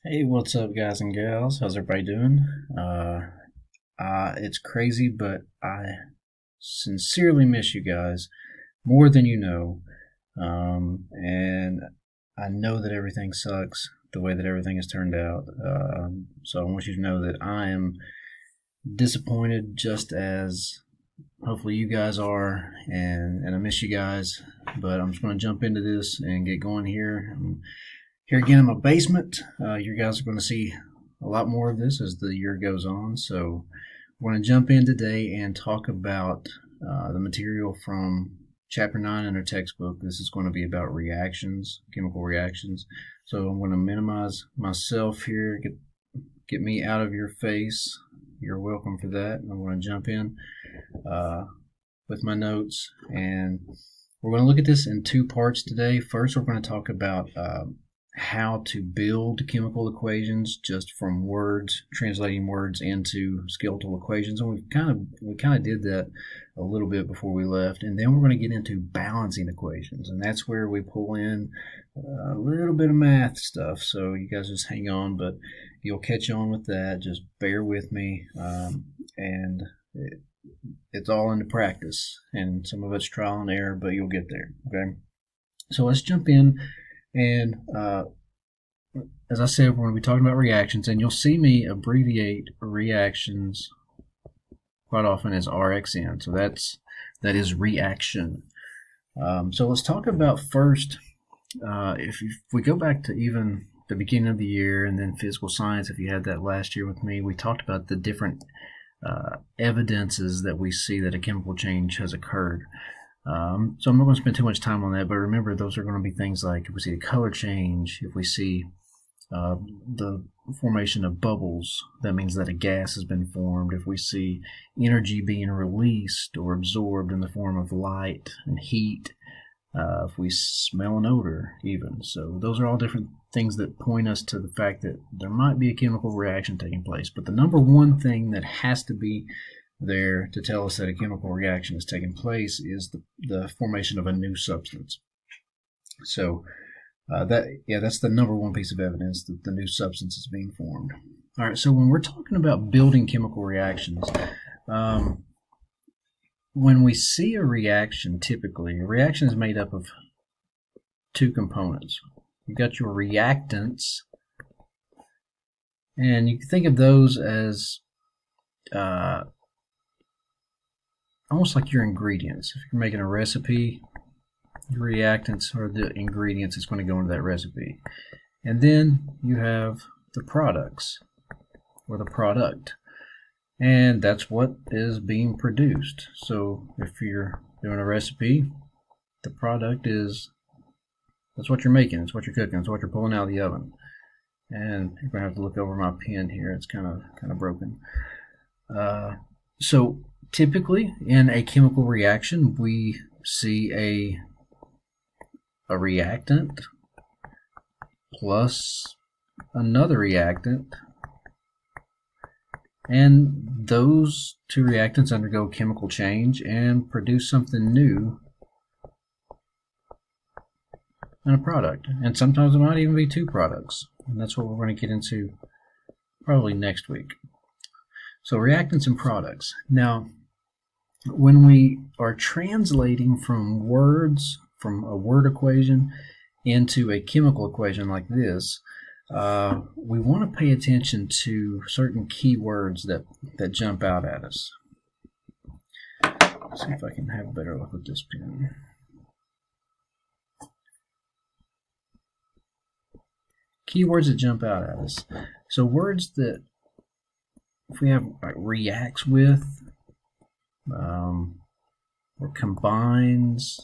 Hey, what's up, guys and gals? How's everybody doing? It's crazy, but I sincerely miss you guys more than you know. And I know that everything sucks the way that everything has turned out. So I want you to know that I am disappointed just as hopefully you guys are, and I miss you guys. But I'm just going to jump into this and get going here. Here again in my basement. You guys are going to see a lot more of this as the year goes on. So we're going to jump in today and talk about the material from Chapter 9 in our textbook. This is going to be about reactions, chemical reactions. So I'm going to minimize myself here, get me out of your face. You're welcome for that. I'm going to jump in with my notes, and we're going to look at this in two parts today. First, we're going to talk about how to build chemical equations just from words, translating words into skeletal equations, and we kind of did that a little bit before we left. And then we're going to get into balancing equations, and that's where we pull in a little bit of math stuff. So you guys just hang on, but you'll catch on with that. Just bear with me, and it's all into practice, and some of it's trial and error, but you'll get there. Okay, so let's jump in. And as I said, we're going to be talking about reactions, and you'll see me abbreviate reactions quite often as RXN. So that is reaction. So let's talk about first. If we go back to even the beginning of the year, and then physical science, if you had that last year with me, we talked about the different evidences that we see that a chemical change has occurred. So I'm not going to spend too much time on that, but remember, those are going to be things like if we see a color change, if we see the formation of bubbles, that means that a gas has been formed. If we see energy being released or absorbed in the form of light and heat, if we smell an odor, even. So those are all different things that point us to the fact that there might be a chemical reaction taking place. But the number one thing that has to be there to tell us that a chemical reaction is taking place is the formation of a new substance. So that's the number one piece of evidence that the new substance is being formed. All right, so when we're talking about building chemical reactions, when we see a reaction, typically a reaction is made up of two components. You've got your reactants, and you can think of those as almost like your ingredients. If you're making a recipe, your reactants are the ingredients that's going to go into that recipe. And then you have the products, or the product, and that's what is being produced. So if you're doing a recipe, the product that's what you're making, it's what you're cooking, it's what you're pulling out of the oven. And you're going to have to look over my pen here, it's kind of broken. So typically in a chemical reaction, we see a reactant plus another reactant, and those two reactants undergo chemical change and produce something new in a product. And sometimes it might even be two products, and that's what we're going to get into probably next week. So reactants and products. Now, when we are translating from words, from a word equation into a chemical equation like this, we want to pay attention to certain keywords that jump out at us. Let's see if I can have better luck with this pen. Keywords that jump out at us. So words that, if we have like reacts with, or combines,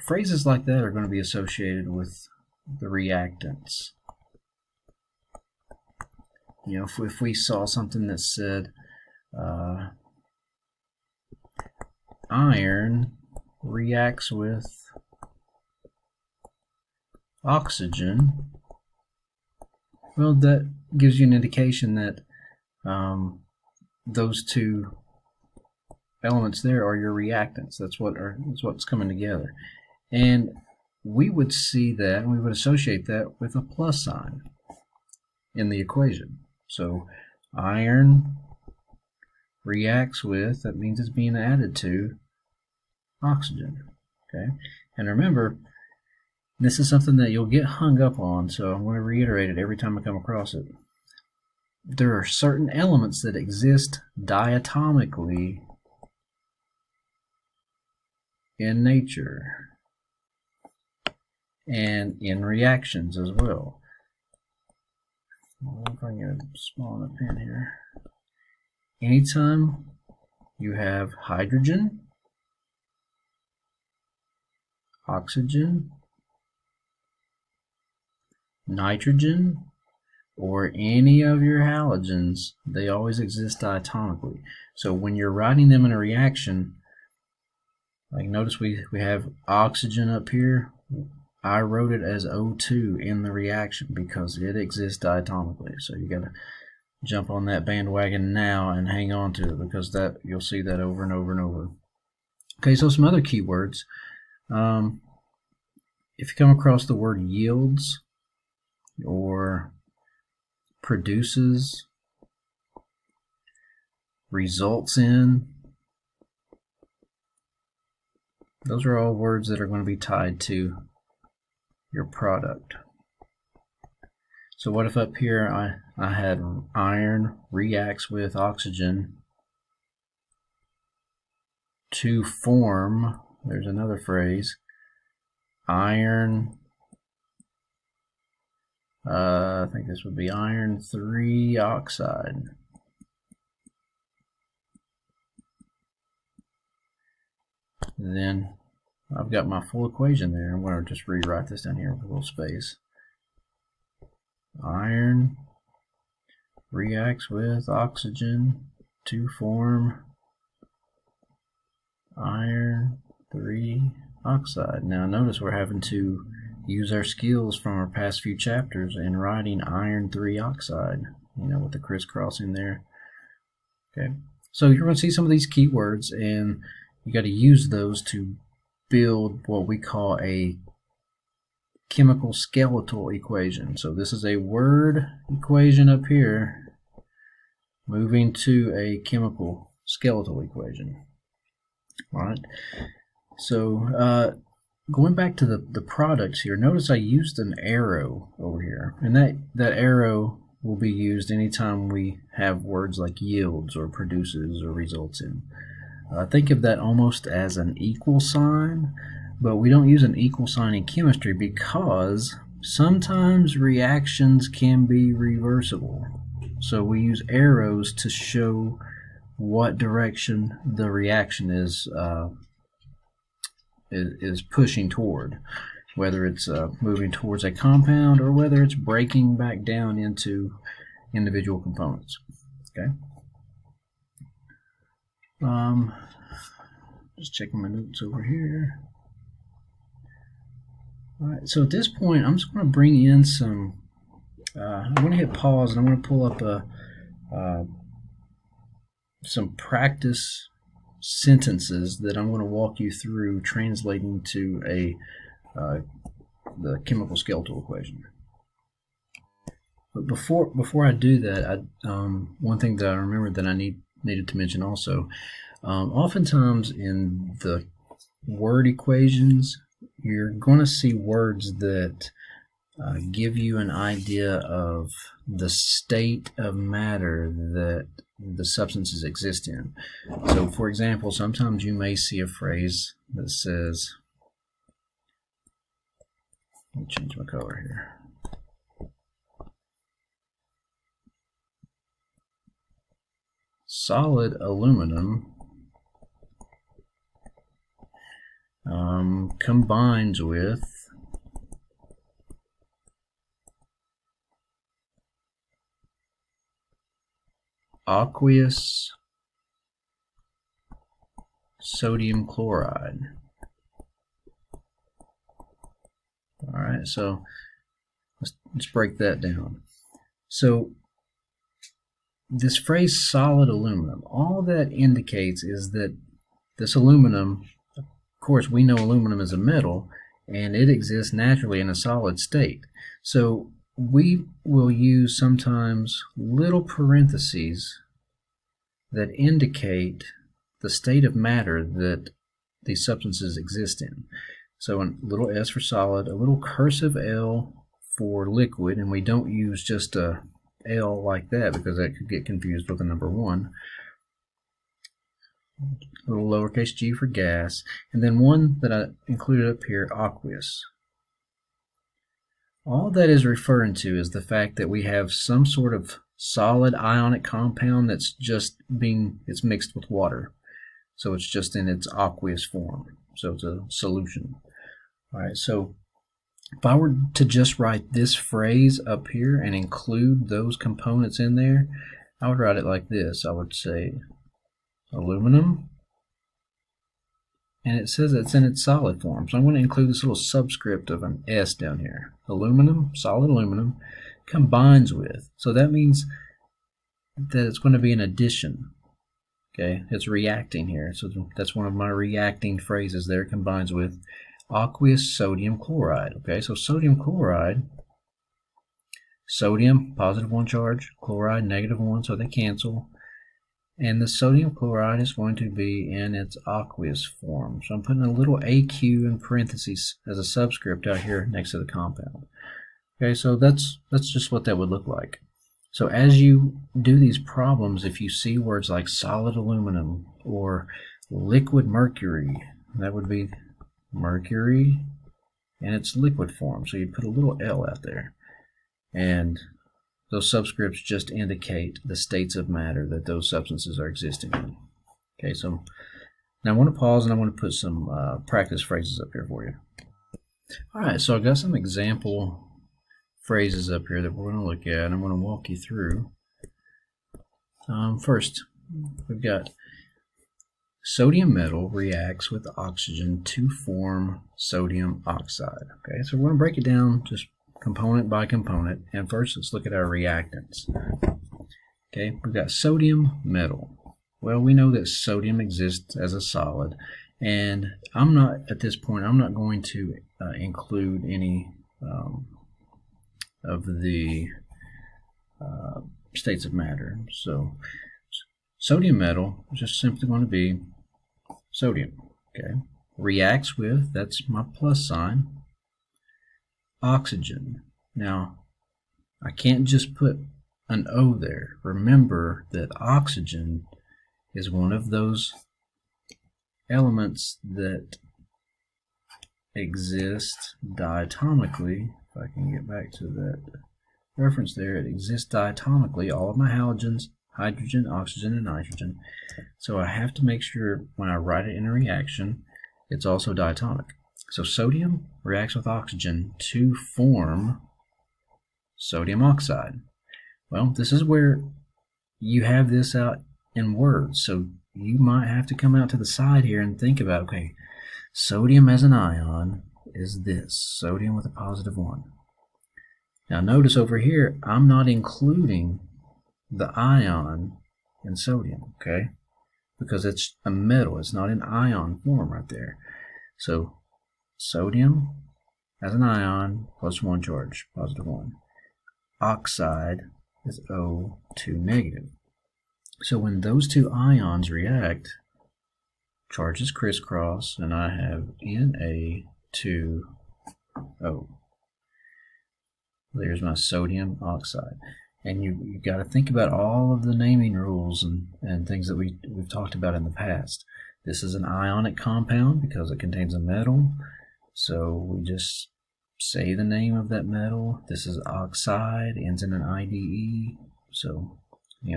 phrases like that are going to be associated with the reactants. You know, if we saw something that said iron reacts with oxygen, well, that gives you an indication that those two elements there are your reactants. That's what's coming together. And we would see that, and we would associate that with a plus sign in the equation. So iron reacts with, that means it's being added to oxygen. Okay, and remember, this is something that you'll get hung up on, so I'm going to reiterate it every time I come across it. There are certain elements that exist diatomically in nature and in reactions as well. If I can get a small enough pen here. Anytime you have hydrogen, oxygen, nitrogen, or any of your halogens, they always exist diatomically. So when you're writing them in a reaction, like notice we have oxygen up here. I wrote it as O2 in the reaction because it exists diatomically. So you got to jump on that bandwagon now and hang on to it, because that you'll see that over and over and over. Okay, so some other keywords. If you come across the word yields or produces, results in, those are all words that are going to be tied to your product. So what if up here I had iron reacts with oxygen to form, there's another phrase, iron, I think this would be iron 3 oxide. Then I've got my full equation there. I'm going to just rewrite this down here with a little space. Iron reacts with oxygen to form iron 3 oxide. Now notice we're having to use our skills from our past few chapters in writing iron 3 oxide, you know, with the crisscrossing there. Okay, so you're going to see some of these keywords, and you got to use those to build what we call a chemical skeletal equation. So this is a word equation up here moving to a chemical skeletal equation. All right, so going back to the products here, notice I used an arrow over here, and that arrow will be used anytime we have words like yields or produces or results in. Think of that almost as an equal sign, but we don't use an equal sign in chemistry because sometimes reactions can be reversible. So we use arrows to show what direction the reaction is pushing toward, whether it's moving towards a compound or whether it's breaking back down into individual components. Okay. Just checking my notes over here. All right, so at this point, I'm just going to bring in some. I'm going to hit pause, and I'm going to pull up some practice sentences that I'm going to walk you through translating to the chemical skeletal equation. But before I do that, one thing that I remembered that I needed to mention also. Oftentimes in the word equations, you're going to see words that give you an idea of the state of matter that the substances exist in. So, for example, sometimes you may see a phrase that says, let me change my color here. Solid aluminum combines with aqueous sodium chloride. All right, so let's break that down. So this phrase solid aluminum, all that indicates is that this aluminum, of course we know aluminum is a metal, and it exists naturally in a solid state. So we will use sometimes little parentheses that indicate the state of matter that these substances exist in. So a little S for solid, a little cursive L for liquid, and we don't use just a L like that because that could get confused with the number 1. A little lowercase g for gas, and then one that I included up here, aqueous. All that is referring to is the fact that we have some sort of solid ionic compound that's just it's mixed with water. So it's just in its aqueous form. So it's a solution. All right, so if I were to just write this phrase up here and include those components in there, I would write it like this. I would say aluminum, and it says it's in its solid form. So I'm going to include this little subscript of an S down here. Aluminum, solid aluminum, combines with. So that means that it's going to be an addition. Okay, it's reacting here. So that's one of my reacting phrases there, combines with aqueous sodium chloride. Okay, so sodium chloride, sodium, +1 charge, chloride, -1, so they cancel. And the sodium chloride is going to be in its aqueous form. So I'm putting a little AQ in parentheses as a subscript out here next to the compound. Okay, so that's just what that would look like. So as you do these problems, if you see words like solid aluminum or liquid mercury, that would be mercury in its liquid form. So you put a little L out there. And those subscripts just indicate the states of matter that those substances are existing in. Okay, so now I want to pause and I want to put some practice phrases up here for you. All right, so I've got some example phrases up here that we're going to look at, and I'm going to walk you through. First, we've got sodium metal reacts with oxygen to form sodium oxide. Okay, so we're going to break it down just component by component, and first let's look at our reactants. Okay, we've got sodium metal. Well, we know that sodium exists as a solid, and at this point, I'm not going to include any of the states of matter. So sodium metal is just simply going to be sodium. Okay, reacts with, that's my plus sign, oxygen. Now, I can't just put an O there. Remember that oxygen is one of those elements that exist diatomically. If I can get back to that reference there, it exists diatomically, all of my halogens, hydrogen, oxygen, and nitrogen. So I have to make sure when I write it in a reaction, it's also diatomic. So sodium reacts with oxygen to form sodium oxide. Well, this is where you have this out in words. So you might have to come out to the side here and think about, okay, sodium as an ion is this, sodium with a +1. Now notice over here, I'm not including the ion in sodium, okay? Because it's a metal, it's not in ion form right there. So sodium as an ion, +1 charge, +1. Oxide is O2-. So when those two ions react, charges crisscross, and I have Na2O. There's my sodium oxide. And you got to think about all of the naming rules and things that we've talked about in the past. This is an ionic compound because it contains a metal. So we just say the name of that metal. This is oxide, ends in an IDE. So,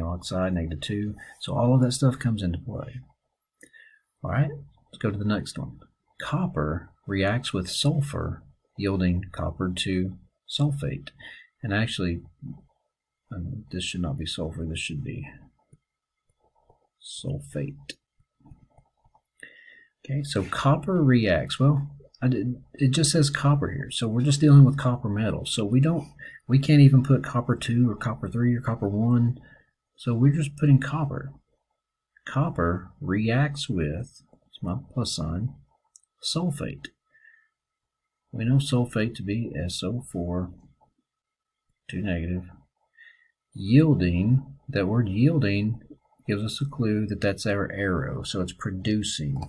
oxide, -2. So all of that stuff comes into play. All right, let's go to the next one. Copper reacts with sulfur, yielding copper to sulfate. And actually, this should not be sulfur, this should be sulfate. Okay, so copper reacts. Well, it just says copper here, so we're just dealing with copper metal. So we can't even put copper 2 or copper 3 or copper 1. So we're just putting copper. Copper reacts with, it's my plus sign, sulfate. We know sulfate to be SO4, 2 negative. Yielding, that word yielding gives us a clue that that's our arrow, so it's producing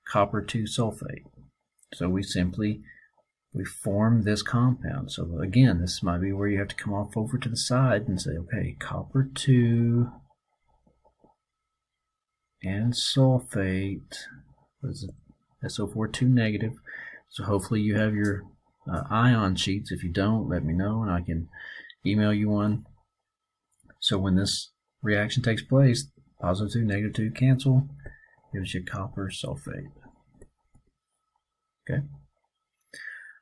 copper 2 sulfate. So we form this compound. So again, this might be where you have to come off over to the side and say, okay, copper 2 and sulfate, what is it? SO4 2 negative. So hopefully you have your ion sheets. If you don't, let me know and I can email you one. So when this reaction takes place, positive 2, negative 2 cancel, gives you copper sulfate. Okay.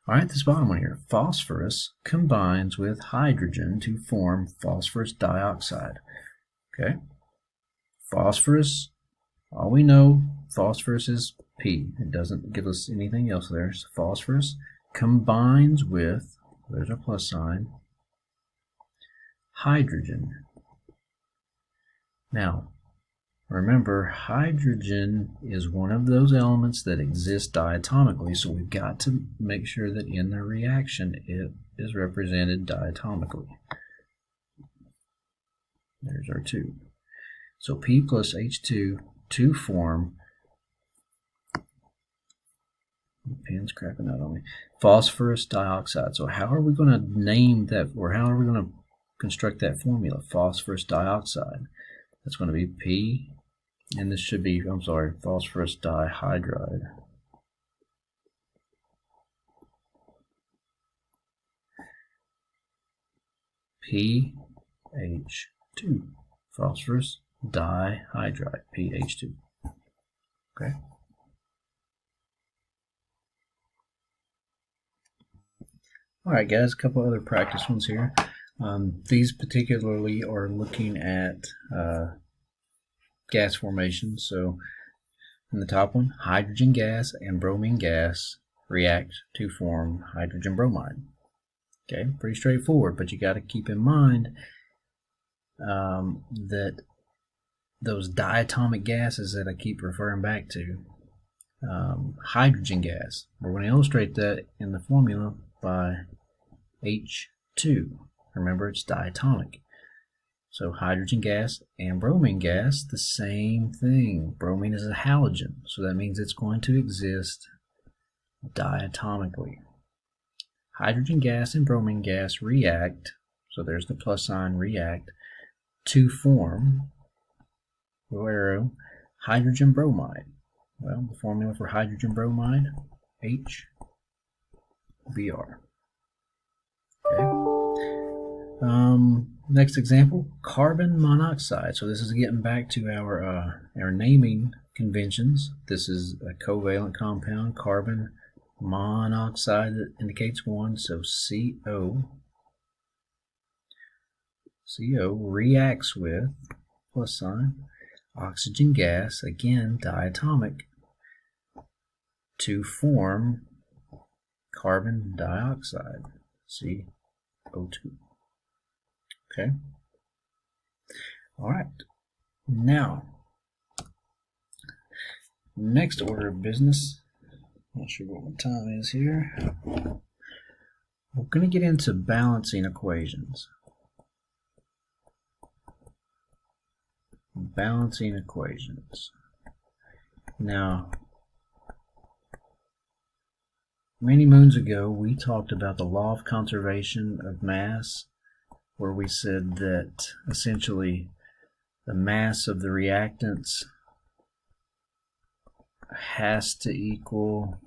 All right, this bottom one here, phosphorus combines with hydrogen to form phosphorus dioxide. Okay. Phosphorus, all we know, phosphorus is P. It doesn't give us anything else there. So phosphorus combines with, there's our plus sign, hydrogen. Now, remember, hydrogen is one of those elements that exist diatomically, so we've got to make sure that in the reaction it is represented diatomically. There's our 2. So P plus H2 to form, the pen's crapping out on me, phosphorus dioxide. So how are we going to name that, or how are we going to construct that formula, phosphorus dioxide? That's going to be P, and this should be, I'm sorry, phosphorus dihydride. PH2, phosphorus dihydride, PH2. Okay. All right, guys, a couple other practice ones here. These particularly are looking at gas formation. So in the top one, hydrogen gas and bromine gas react to form hydrogen bromide. Okay, pretty straightforward, but you got to keep in mind that those diatomic gases that I keep referring back to, hydrogen gas, we're going to illustrate that in the formula by H2. Remember, it's diatomic. So hydrogen gas and bromine gas, the same thing. Bromine is a halogen, so that means it's going to exist diatomically. Hydrogen gas and bromine gas react, so there's the plus sign, react, to form, little arrow, hydrogen bromide. Well, the formula for hydrogen bromide, HBr. Okay. Next example, carbon monoxide. So this is getting back to our naming conventions. This is a covalent compound, carbon monoxide, that indicates 1, so CO. CO reacts with, plus sign, oxygen gas, again diatomic, to form carbon dioxide, CO2. Okay. All right. Now, next order of business. Not sure what my time is here. We're going to get into balancing equations. Balancing equations. Now, many moons ago, we talked about the law of conservation of mass, where we said that essentially the mass of the reactants has to equal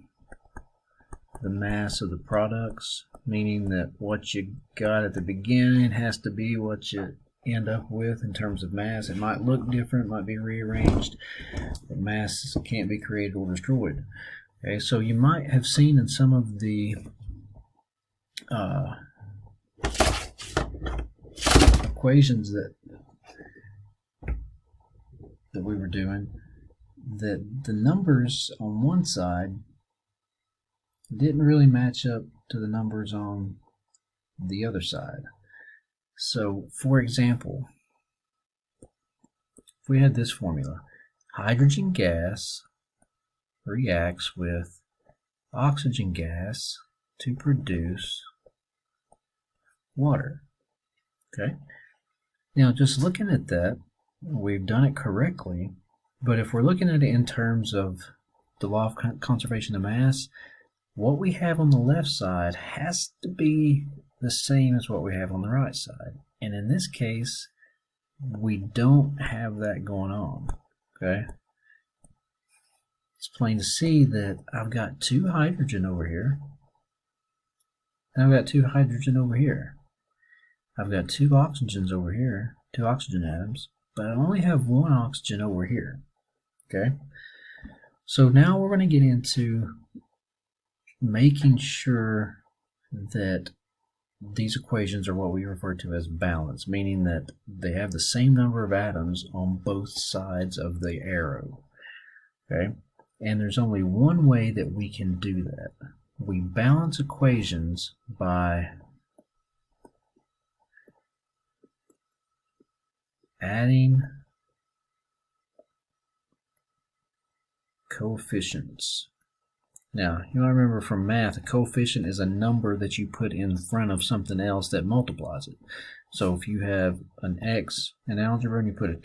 the mass of the products, meaning that what you got at the beginning has to be what you end up with in terms of mass. It might look different, might be rearranged, but mass can't be created or destroyed. Okay, so you might have seen in some of the equations that we were doing, that the numbers on one side didn't really match up to the numbers on the other side. So, for example, if we had this formula, hydrogen gas reacts with oxygen gas to produce water. Okay. Now, just looking at that, we've done it correctly, but if we're looking at it in terms of the law of conservation of mass, what we have on the left side has to be the same as what we have on the right side. And in this case, we don't have that going on. Okay. It's plain to see that I've got 2 hydrogen over here, and I've got 2 hydrogen over here. I've got 2 oxygens over here, 2 oxygen atoms, but I only have 1 oxygen over here. Okay? So now we're going to get into making sure that these equations are what we refer to as balanced, meaning that they have the same number of atoms on both sides of the arrow. Okay? And there's only one way that we can do that. We balance equations by adding coefficients. Now, you might remember from math, a coefficient is a number that you put in front of something else that multiplies it. So if you have an x in algebra and you put a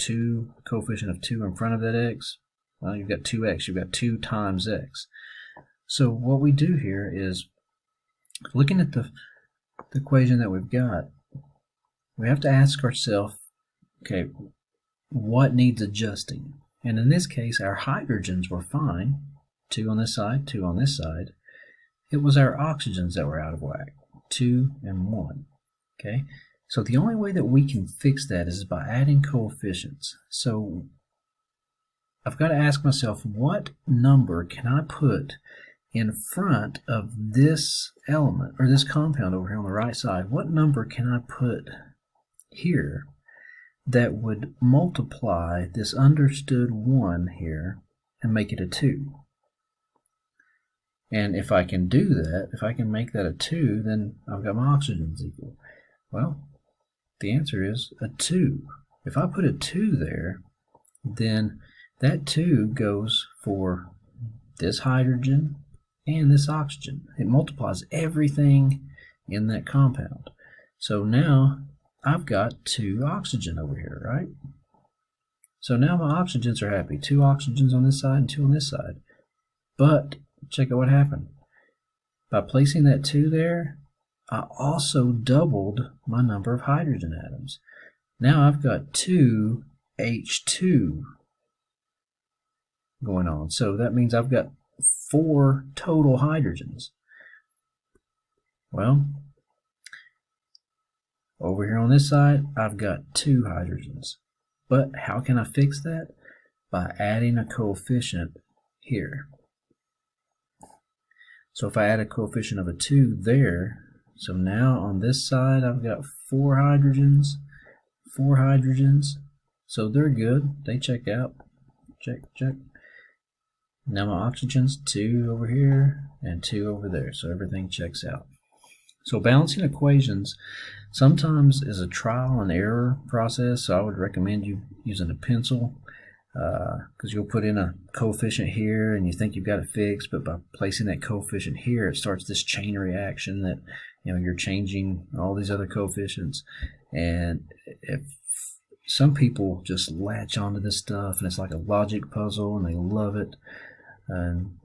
coefficient of 2 in front of that x, well, you've got 2x, you've got 2 times x. So what we do here is, looking at the equation that we've got, we have to ask ourselves, okay, what needs adjusting? And in this case, our hydrogens were fine, 2 on this side, 2 on this side. It was our oxygens that were out of whack, 2 and 1. Okay, so the only way that we can fix that is by adding coefficients. So I've got to ask myself, what number can I put in front of this element, or this compound over here on the right side? What number can I put here that would multiply this understood 1 here and make it a 2? And if I can do that, if I can make that a 2, then I've got my oxygens equal. Well, the answer is a 2. If I put a 2 there, then that 2 goes for this hydrogen and this oxygen. It multiplies everything in that compound. So now I've got 2 oxygen over here, right? So now my oxygens are happy. 2 oxygens on this side and 2 on this side. But check out what happened. By placing that 2 there, I also doubled my number of hydrogen atoms. Now I've got 2 H2 going on. So that means I've got 4 total hydrogens. Well, over here on this side, I've got 2 hydrogens. But how can I fix that? By adding a coefficient here. So if I add a coefficient of a 2 there, so now on this side I've got 4 hydrogens, 4 hydrogens. So they're good. They check out. Check, check. Now my oxygens, 2 over here and 2 over there. So everything checks out. So balancing equations sometimes is a trial and error process. So I would recommend you using a pencil, because you'll put in a coefficient here and you think you've got it fixed, but by placing that coefficient here, it starts this chain reaction that, you know, you're changing all these other coefficients. And if some people just latch onto this stuff and it's like a logic puzzle and they love it, and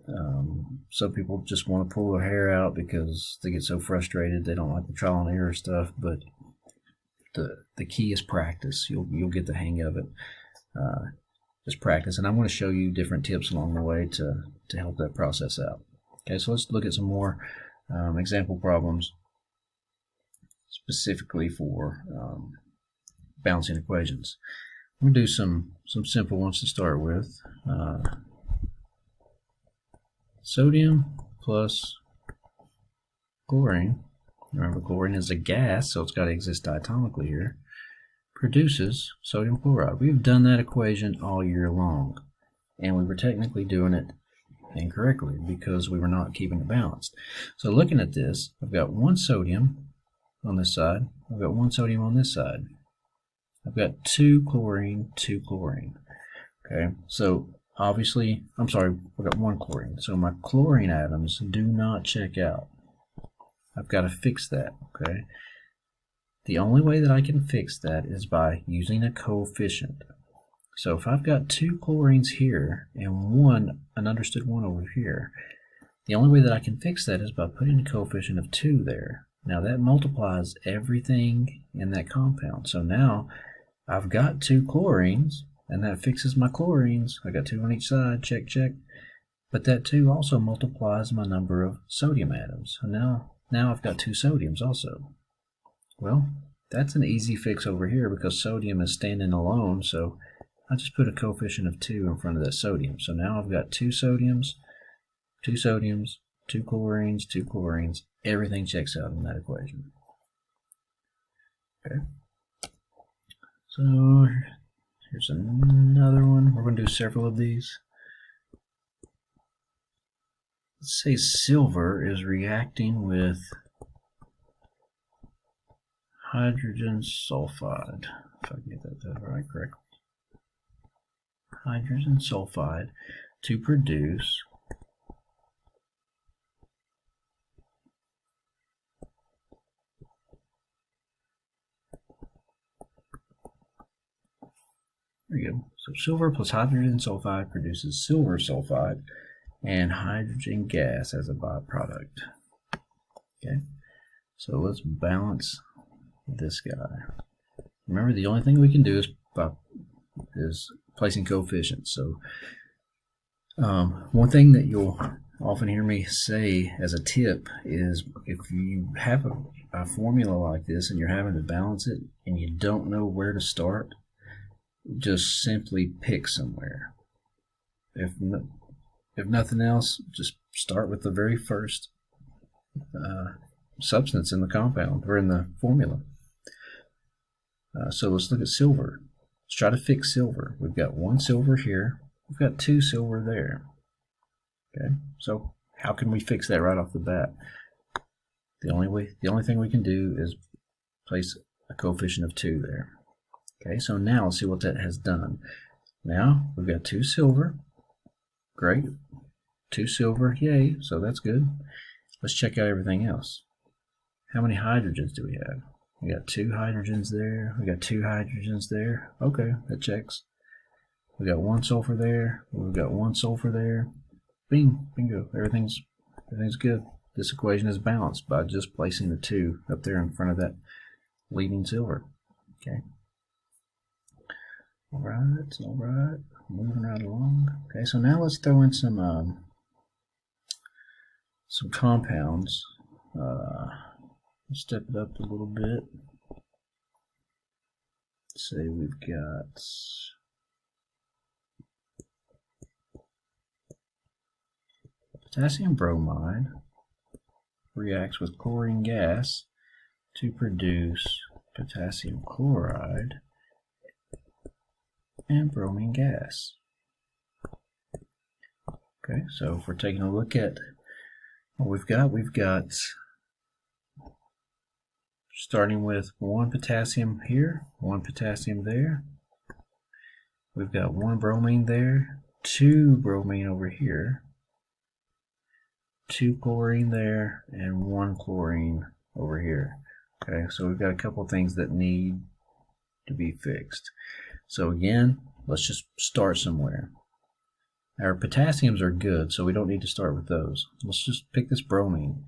some people just want to pull their hair out because they get so frustrated they don't like the trial and error stuff. But the key is practice. You'll get the hang of it. Just practice, and I'm going to show you different tips along the way to help that process out. Okay, so let's look at some more example problems specifically for balancing equations. I'm going to do some simple ones to start with. Sodium plus chlorine. Remember, chlorine is a gas, so it's got to exist diatomically here. Produces sodium chloride. We've done that equation all year long, and we were technically doing it incorrectly because we were not keeping it balanced. So looking at this, I've got 1 sodium on this side, I've got 1 sodium on this side, I've got 2 chlorine, 2 chlorine. Okay, so obviously, I'm sorry, I've got 1 chlorine, so my chlorine atoms do not check out. I've got to fix that, okay? The only way that I can fix that is by using a coefficient. So if I've got 2 chlorines here and an understood 1 over here, the only way that I can fix that is by putting a coefficient of 2 there. Now that multiplies everything in that compound. So now I've got 2 chlorines, and that fixes my chlorines. I got 2 on each side, check, check. But that 2 also multiplies my number of sodium atoms. So now I've got 2 sodiums also. Well, that's an easy fix over here because sodium is standing alone, so I just put a coefficient of 2 in front of that sodium. So now I've got 2 sodiums, 2 sodiums, 2 chlorines, 2 chlorines. Everything checks out in that equation. Okay. So here's another one. We're going to do several of these. Let's say silver is reacting with hydrogen sulfide. If I can get that right, correctly. Hydrogen sulfide to produce there we go. So silver plus hydrogen sulfide produces silver sulfide and hydrogen gas as a byproduct. Okay, so let's balance this guy. Remember, the only thing we can do is placing coefficients. So one thing that you'll often hear me say as a tip is if you have a formula like this and you're having to balance it and you don't know where to start, just simply pick somewhere. If nothing else, just start with the very first substance in the compound or in the formula. So let's look at silver. Let's try to fix silver. We've got 1 silver here. We've got 2 silver there. Okay, so how can we fix that right off the bat? The only thing we can do is place a coefficient of 2 there. Okay, so now let's see what that has done. Now we've got 2 silver. Great. 2 silver, yay, so that's good. Let's check out everything else. How many hydrogens do we have? We got 2 hydrogens there. We got 2 hydrogens there. Okay, that checks. We got 1 sulfur there. We've got 1 sulfur there. Bing, bingo. Everything's good. This equation is balanced by just placing the 2 up there in front of that leading silver. Okay. All right. Moving right along. Okay, so now let's throw in some compounds. Let's step it up a little bit. Say we've got potassium bromide reacts with chlorine gas to produce potassium chloride and bromine gas. Okay, so if we're taking a look at what we've got starting with 1 potassium here, 1 potassium there. We've got 1 bromine there, 2 bromine over here, 2 chlorine there, and 1 chlorine over here. Okay, so we've got a couple of things that need to be fixed. So again, let's just start somewhere. Our potassiums are good, so we don't need to start with those. Let's just pick this bromine.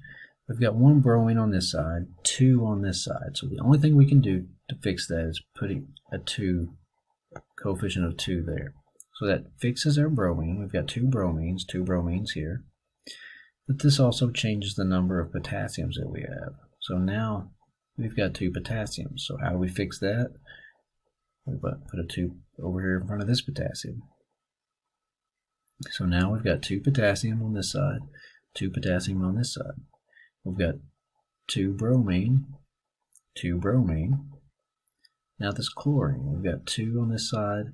We've got 1 bromine on this side, 2 on this side. So the only thing we can do to fix that is putting a coefficient of 2 there. So that fixes our bromine. We've got 2 bromines here. But this also changes the number of potassiums that we have. So now we've got 2 potassiums. So how do we fix that? We put a 2 over here in front of this potassium. So now we've got 2 potassium on this side, 2 potassium on this side. We've got 2 bromine, 2 bromine. Now this chlorine, we've got 2 on this side.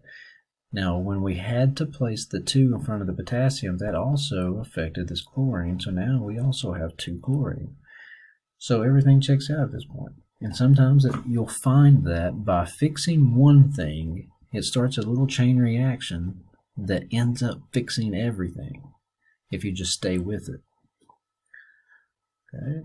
Now when we had to place the 2 in front of the potassium, that also affected this chlorine. So now we also have 2 chlorine. So everything checks out at this point. And sometimes you'll find that by fixing one thing, it starts a little chain reaction that ends up fixing everything if you just stay with it. Okay.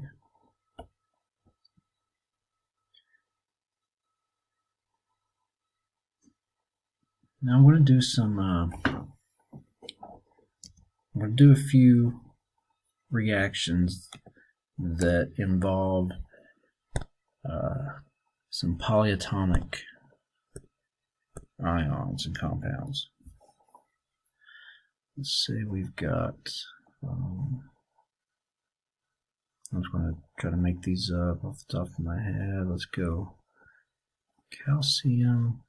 Now I'm going to do some, I'm going to do a few reactions that involve some polyatomic ions and compounds. Let's say we've got, I'm just going to try to make these up off the top of my head. Let's go calcium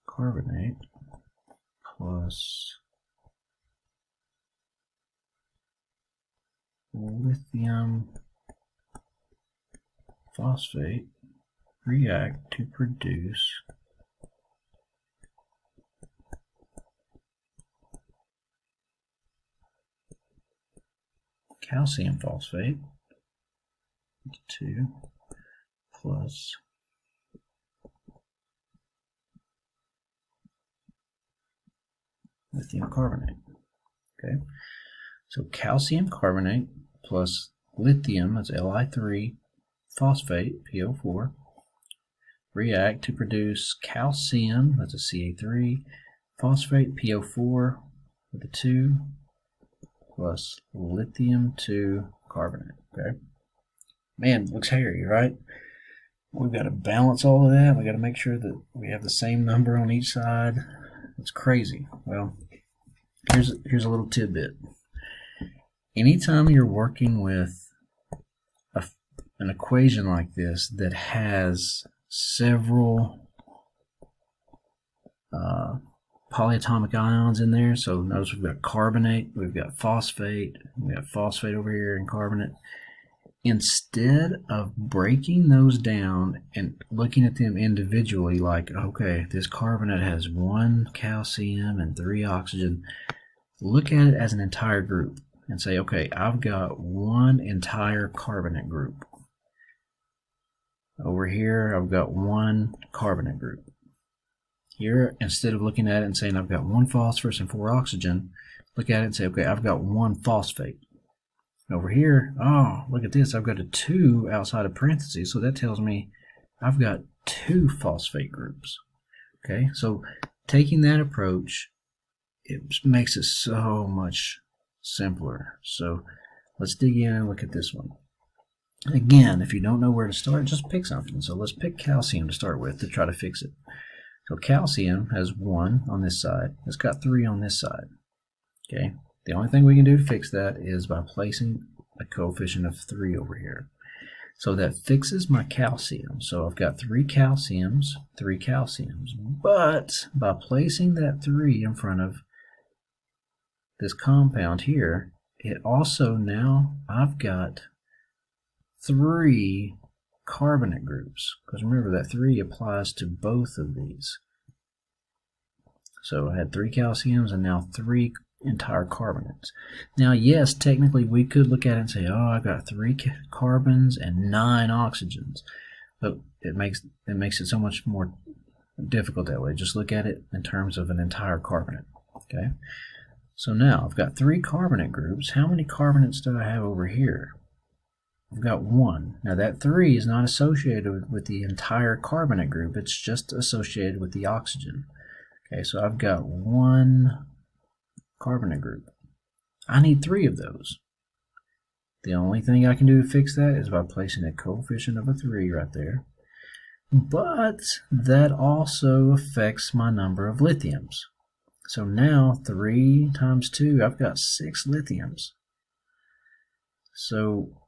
carbonate plus lithium phosphate react to produce calcium phosphate 2 plus lithium carbonate. Okay, so calcium carbonate plus lithium, that's Li3 phosphate, PO4, react to produce calcium, that's a Ca3, phosphate, PO4 with a 2, plus lithium 2 carbonate. Okay, man, looks hairy, right? We've got to balance all of that. We've got to make sure that we have the same number on each side. It's crazy. Well, here's a little tidbit. Anytime you're working with an equation like this that has several polyatomic ions in there, so notice we've got carbonate, we've got phosphate over here and carbonate. Instead of breaking those down and looking at them individually, like, okay, this carbonate has 1 calcium and 3 oxygen, look at it as an entire group and say, okay, I've got 1 entire carbonate group. Over here, I've got 1 carbonate group. Here, instead of looking at it and saying I've got 1 phosphorus and 4 oxygen, look at it and say, okay, I've got 1 phosphate. Over here, oh, look at this, I've got a 2 outside of parentheses, so that tells me I've got 2 phosphate groups. Okay, so taking that approach, it makes it so much simpler. So let's dig in and look at this one. Again, if you don't know where to start, just pick something. So let's pick calcium to start with to try to fix it. So calcium has 1 on this side. It's got 3 on this side. Okay. The only thing we can do to fix that is by placing a coefficient of 3 over here. So that fixes my calcium. So I've got 3 calciums, but by placing that 3 in front of this compound here, it also now I've got 3 carbonate groups, because remember that 3 applies to both of these. So I had 3 calciums and now 3 entire carbonates. Now, yes, technically we could look at it and say, oh, I've got 3 carbons and 9 oxygens, but it makes it so much more difficult that way. Just look at it in terms of an entire carbonate. Okay, so now I've got 3 carbonate groups. How many carbonates do I have over here? I've got 1. Now that 3 is not associated with the entire carbonate group, it's just associated with the oxygen. Okay, so I've got 1 carbonate group. I need 3 of those. The only thing I can do to fix that is by placing a coefficient of a 3 right there. But that also affects my number of lithiums. So now 3 times 2, I've got 6 lithiums. So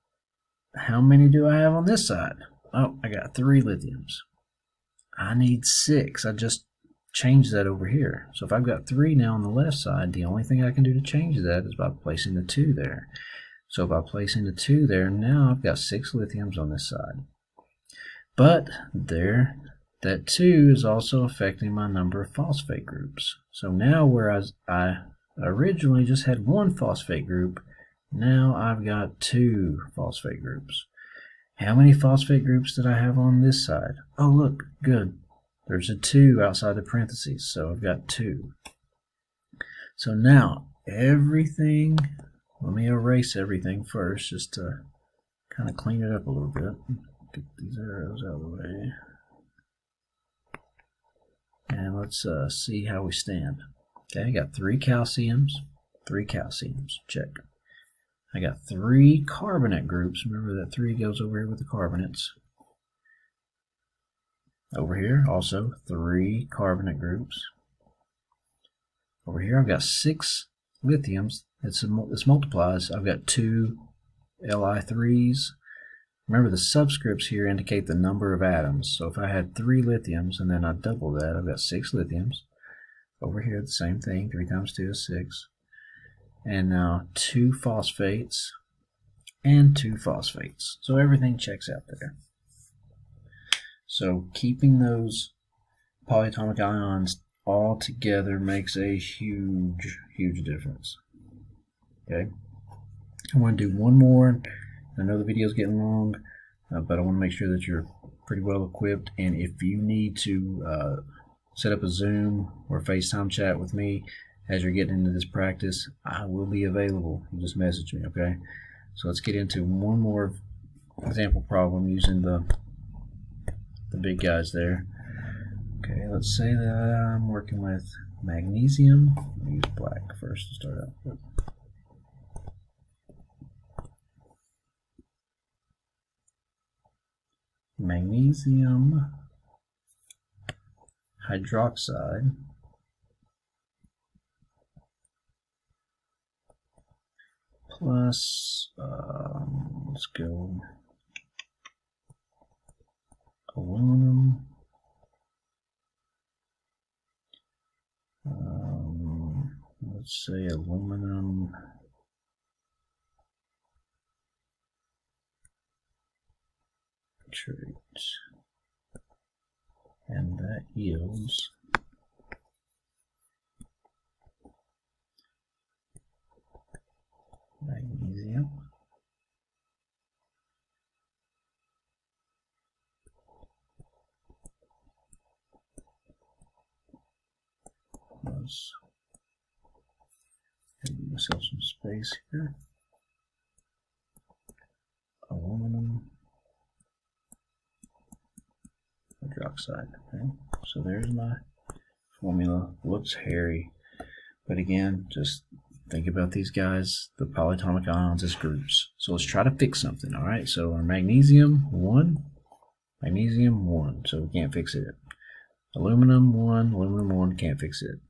how many do I have on this side? Oh, I got 3 lithiums. I need 6. I just changed that over here. So if I've got 3 now on the left side, the only thing I can do to change that is by placing the 2 there. So by placing the 2 there, now I've got 6 lithiums on this side. But there, that 2 is also affecting my number of phosphate groups. So now whereas I originally just had 1 phosphate group, now I've got 2 phosphate groups. How many phosphate groups did I have on this side? Oh, look, good. There's a 2 outside the parentheses, so I've got 2. So now, everything, let me erase everything first, just to kind of clean it up a little bit. Get these arrows out of the way. and let's see how we stand. Okay, I got 3 calciums, check. I got 3 carbonate groups. Remember that 3 goes over here with the carbonates. Over here, also 3 carbonate groups. Over here, I've got 6 lithiums. This multiplies. I've got 2 Li3s. Remember, the subscripts here indicate the number of atoms. So if I had 3 lithiums and then I double that, I've got 6 lithiums. Over here, the same thing. 3 times 2 is 6. And now 2 phosphates and 2 phosphates. So everything checks out there. So keeping those polyatomic ions all together makes a huge, huge difference. Okay, I want to do one more. I know the video is getting long, but I want to make sure that you're pretty well equipped. And if you need to set up a Zoom or FaceTime chat with me as you're getting into this practice, I will be available. You just message me, okay? So let's get into one more example problem using the big guys there. Okay, let's say that I'm working with magnesium. I'll use black first to start out with. Magnesium hydroxide plus, let's go aluminum, let's say aluminum nitrate, and that yields magnesium plus, give myself some space here, aluminum hydroxide. Okay, so there's my formula. Looks hairy, but again, just think about these guys, the polyatomic ions as groups. So let's try to fix something. All right, so our magnesium 1, so we can't fix it. Aluminum 1, can't fix it.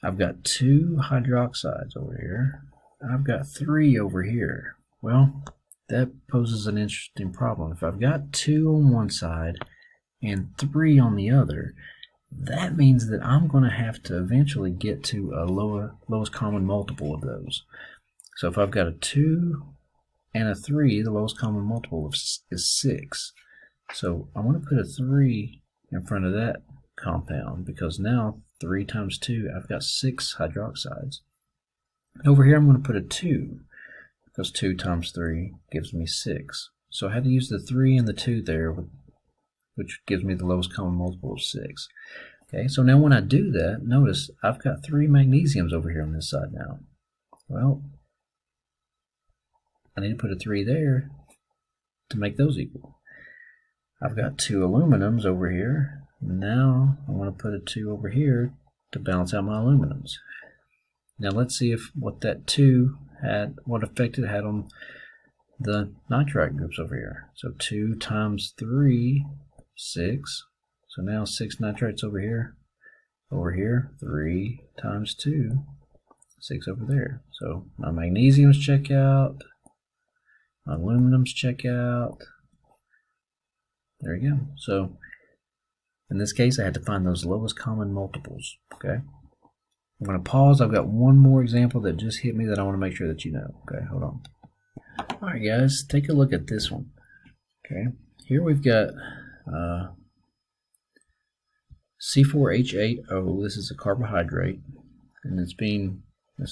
I've got 2 hydroxides over here. I've got 3 over here. Well, that poses an interesting problem. If I've got 2 on one side and 3 on the other, that means that I'm going to have to eventually get to a lowest common multiple of those. So if I've got a 2 and a 3, the lowest common multiple is 6. So I want to put a 3 in front of that compound, because now 3 times 2, I've got 6 hydroxides. Over here I'm going to put a 2, because 2 times 3 gives me 6. So I had to use the 3 and the 2 there, which gives me the lowest common multiple of 6. Okay, so now when I do that, notice I've got 3 magnesiums over here on this side now. Well, I need to put a 3 there to make those equal. I've got 2 aluminums over here. Now I want to put a 2 over here to balance out my aluminums. Now let's see what that 2 had, what effect it had on the nitrite groups over here. So 2 times 3, 6. So now 6 nitrites over here. Over here, 3 times 2, 6 over there. So my magnesiums check out, my aluminums check out. There you go. So in this case, I had to find those lowest common multiples. Okay. I'm going to pause. I've got one more example that just hit me that I want to make sure that you know. Okay, hold on. All right, guys, take a look at this one. Okay, here we've got C4H8O. This is a carbohydrate, and this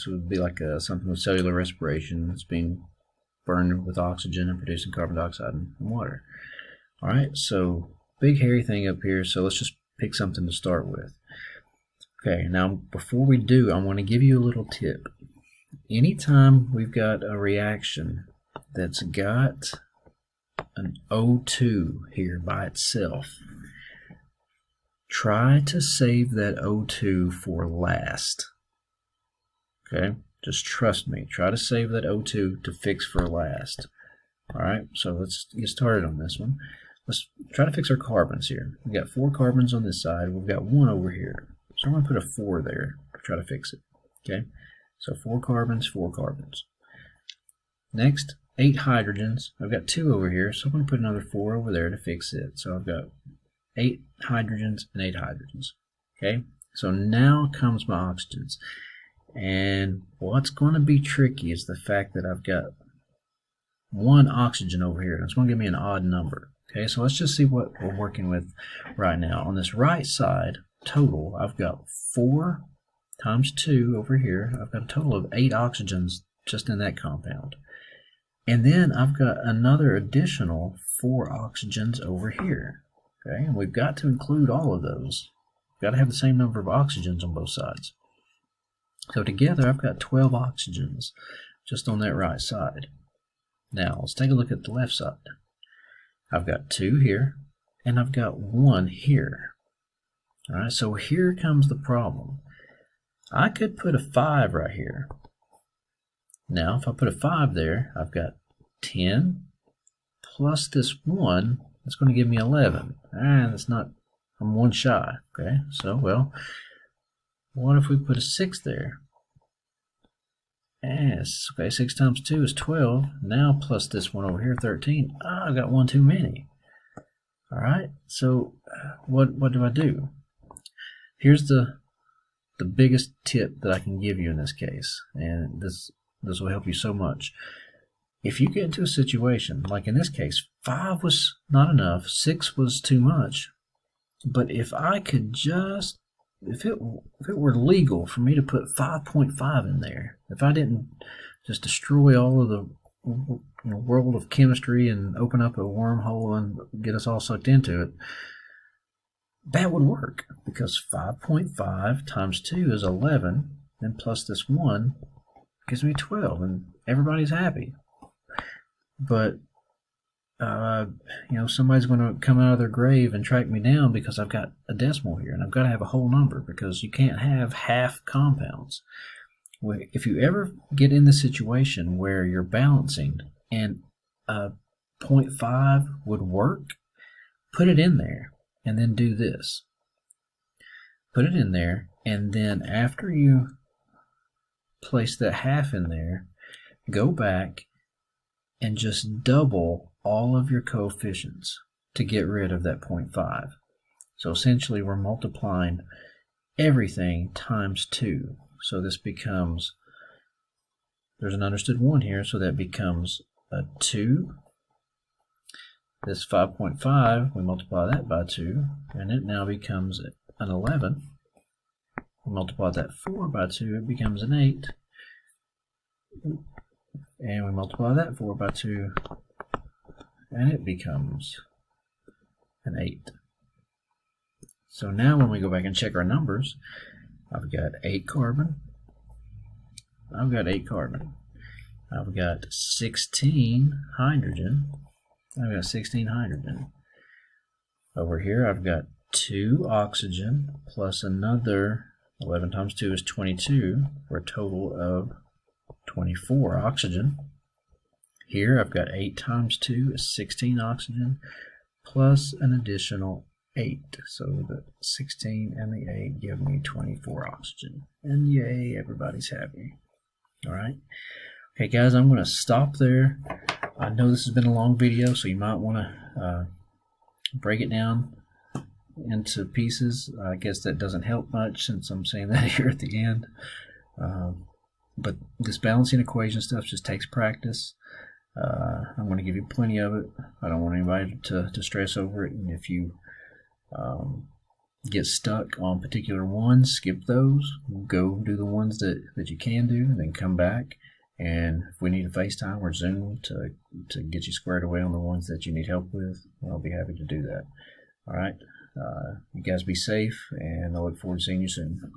would be like something with cellular respiration. It's being burned with oxygen and producing carbon dioxide and water. All right, so big hairy thing up here, so let's just pick something to start with. Okay, now before we do, I want to give you a little tip. Anytime we've got a reaction that's got an O2 here by itself, try to save that O2 for last. Okay, just trust me. Try to save that O2 to fix for last. Alright, so let's get started on this one. Let's try to fix our carbons here. We've got 4 carbons on this side. We've got 1 over here. So I'm going to put a 4 there to try to fix it. Okay, so 4 carbons, 4 carbons. Next, 8 hydrogens. I've got 2 over here, so I'm going to put another 4 over there to fix it. So I've got 8 hydrogens and 8 hydrogens. Okay, so now comes my oxygens. And what's going to be tricky is the fact that I've got 1 oxygen over here. It's going to give me an odd number. Okay, so let's just see what we're working with right now. On this right side, total, I've got 4 times 2 over here. I've got a total of 8 oxygens just in that compound. And then I've got another additional 4 oxygens over here. Okay, and we've got to include all of those. We've got to have the same number of oxygens on both sides. So together I've got 12 oxygens just on that right side. Now let's take a look at the left side. I've got 2 here and I've got 1 here. Alright, so here comes the problem. I could put a 5 right here. Now if I put a 5 there, I've got 10 plus this 1, that's going to give me 11. That's not, I'm 1 shy. Okay, so well, what if we put a 6 there? Yes, okay, 6 times 2 is 12. Now plus this one over here, 13. I've got 1 too many. Alright, so what do I do? Here's the biggest tip that I can give you in this case, and this will help you so much. If you get into a situation, like in this case, 5 was not enough, 6 was too much, but if I could just, if it were legal for me to put 5.5 in there, if I didn't just destroy all of the world of chemistry and open up a wormhole and get us all sucked into it, that would work, because 5.5 times 2 is 11, and plus this 1 gives me 12, and everybody's happy. But somebody's going to come out of their grave and track me down because I've got a decimal here, and I've got to have a whole number, because you can't have half compounds. If you ever get in the situation where you're balancing and 0.5 would work, put it in there and then do this. Put it in there, and then after you place that half in there, go back and just double all of your coefficients to get rid of that 0.5. So essentially we're multiplying everything times 2. So this becomes, there's an understood 1 here, so that becomes a 2. This 5.5, we multiply that by 2, and it now becomes an 11. We multiply that 4 by 2, it becomes an 8. And we multiply that 4 by 2, and it becomes an 8. So now when we go back and check our numbers, I've got 8 carbon, I've got 8 carbon, I've got 16 hydrogen, I've got 16 hydrogen. Over here I've got 2 oxygen plus another 11 times 2 is 22 for a total of 24 oxygen. Here I've got 8 times 2 is 16 oxygen plus an additional 8. So the 16 and the 8 give me 24 oxygen. And yay, everybody's happy. Alright. Okay guys, I'm going to stop there. I know this has been a long video, so you might want to break it down into pieces. I guess that doesn't help much since I'm saying that here at the end. But this balancing equation stuff just takes practice. I'm going to give you plenty of it. I don't want anybody to stress over it. And if you get stuck on particular ones, skip those. Go do the ones that you can do, and then come back. And if we need a FaceTime or Zoom to get you squared away on the ones that you need help with, I'll be happy to do that. All right. You guys be safe, and I look forward to seeing you soon.